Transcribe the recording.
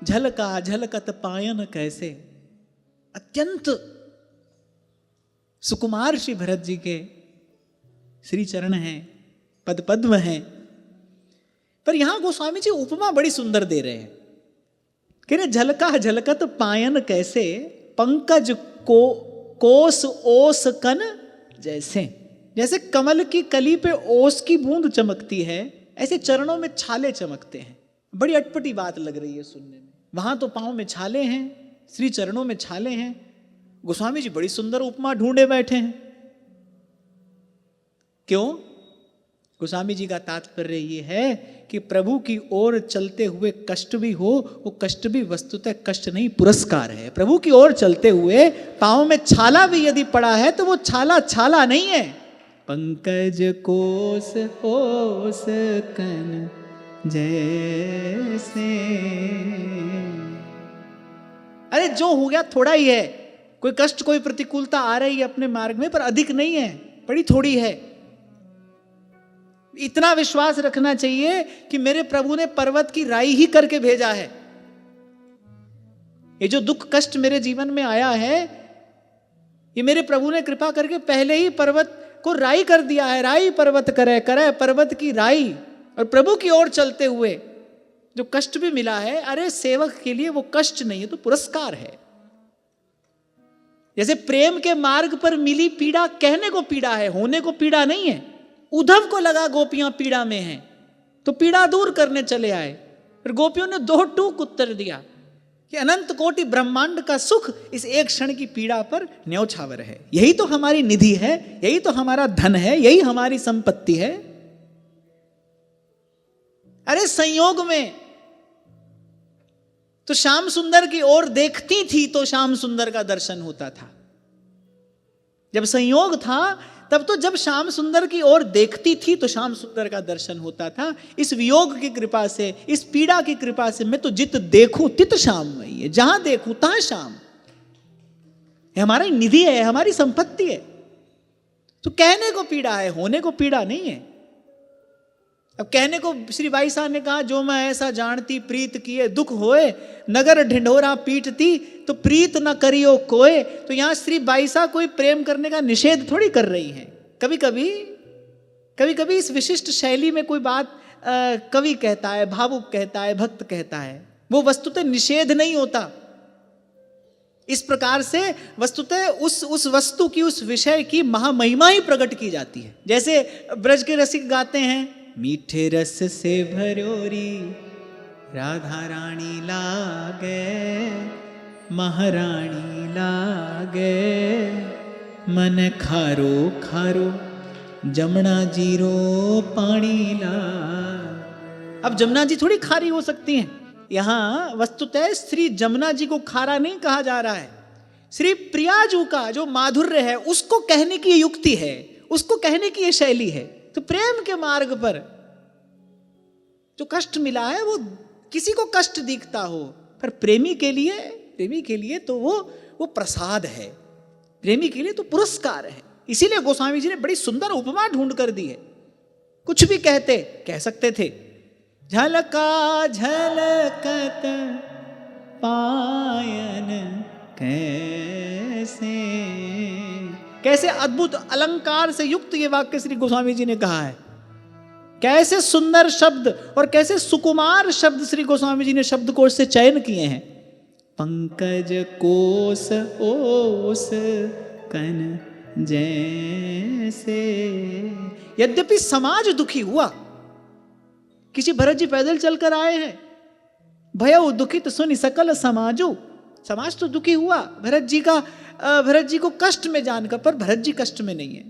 झलका झलकत पायन कैसे। अत्यंत सुकुमार श्री भरत जी के श्री चरण हैं, पद पद्म हैं। पर यहां गोस्वामी जी उपमा बड़ी सुंदर दे रहे हैं। कह रहे झलका झलकत पायन कैसे, पंकज को कोस ओस कन जैसे। जैसे कमल की कली पे ओस की बूंद चमकती है, ऐसे चरणों में छाले चमकते हैं। बड़ी अटपटी बात लग रही है सुनने में। वहां तो पांव में छाले हैं, श्री चरणों में छाले हैं। गोस्वामी जी बड़ी सुंदर उपमा ढूंढे बैठे हैं। क्यों? गोस्वामी जी का तात्पर्य ये है कि प्रभु की ओर चलते हुए कष्ट भी हो, वो कष्ट भी वस्तुतः कष्ट नहीं, पुरस्कार है। प्रभु की ओर चलते हुए पांव में छाला भी यदि पड़ा है तो वो छाला छाला नहीं है। पंकज कोस ओस कन जैसे। अरे जो हो गया थोड़ा ही है, कोई कष्ट कोई प्रतिकूलता आ रही है अपने मार्ग में, पर अधिक नहीं है, बड़ी थोड़ी है। इतना विश्वास रखना चाहिए कि मेरे प्रभु ने पर्वत की राई ही करके भेजा है। ये जो दुख कष्ट मेरे जीवन में आया है, ये मेरे प्रभु ने कृपा करके पहले ही पर्वत को राई कर दिया है। राई पर्वत करे करे पर्वत की राई। और प्रभु की ओर चलते हुए जो कष्ट भी मिला है, अरे सेवक के लिए वो कष्ट नहीं है तो पुरस्कार है। जैसे प्रेम के मार्ग पर मिली पीड़ा कहने को पीड़ा है, होने को पीड़ा नहीं है। उद्धव को लगा गोपियां पीड़ा में हैं, तो पीड़ा दूर करने चले आए। फिर गोपियों ने 2 टूक उत्तर दिया कि अनंत कोटि ब्रह्मांड का सुख इस एक क्षण की पीड़ा पर न्यौछावर है। यही तो हमारी निधि है, यही तो हमारा धन है, यही हमारी संपत्ति है। अरे संयोग में तो श्याम सुंदर की ओर देखती थी तो श्याम सुंदर का दर्शन होता था। जब संयोग था तब तो जब श्याम सुंदर की ओर देखती थी तो श्याम सुंदर का दर्शन होता था। इस वियोग की कृपा से, इस पीड़ा की कृपा से मैं तो जित देखूं तित श्याम में है। जहां देखूं तहां श्याम। ये हमारी निधि है, हमारी संपत्ति है। तो कहने को पीड़ा है, होने को पीड़ा नहीं है। अब कहने को श्री भाई साहब ने कहा, जो मैं ऐसा जानती प्रीत किए दुख होए, नगर ढिंढोरा पीटती तो प्रीत न करियो कोय। तो यहां श्री भाई साहब कोई प्रेम करने का निषेध थोड़ी कर रही हैं। कभी कभी इस विशिष्ट शैली में कोई बात कवि कहता है, भावुक कहता है, भक्त कहता है, वो वस्तुतः निषेध नहीं होता। इस प्रकार से वस्तुतः उस वस्तु की, उस विषय की महामहिमा ही प्रकट की जाती है। जैसे ब्रज के रसिक गाते हैं, मीठे रस से भरोरी राधा रानी लागे, महारानी लागे, मन खारो खारो जमुना जीरो पानी ला। अब जमुना जी थोड़ी खारी हो सकती हैं। यहां वस्तुतः श्री जमुना जी को खारा नहीं कहा जा रहा है। श्री प्रियाजू का जो माधुर्य है उसको कहने की युक्ति है, उसको कहने की ये शैली है। तो प्रेम के मार्ग पर जो कष्ट मिला है वो किसी को कष्ट दिखता हो, पर प्रेमी के लिए तो वो प्रसाद है, प्रेमी के लिए तो पुरस्कार है। इसीलिए गोस्वामी जी ने बड़ी सुंदर उपमा ढूंढ कर दी है। कुछ भी कह सकते थे, झलका झलकत पायन कैसे अद्भुत अलंकार से युक्त ये वाक्य श्री गोस्वामी जी ने कहा है। कैसे सुंदर शब्द और कैसे सुकुमार शब्द श्री गोस्वामी जी ने शब्दकोश से चयन किए हैं। पंकज कोस ओस कन जैसे। यद्यपि समाज दुखी हुआ, किसी भरत जी पैदल चलकर आए हैं, भयउ दुखित सुनि सकल समाजो। समाज तो दुखी हुआ भरत जी को कष्ट में जानकर, पर भरत जी कष्ट में नहीं है।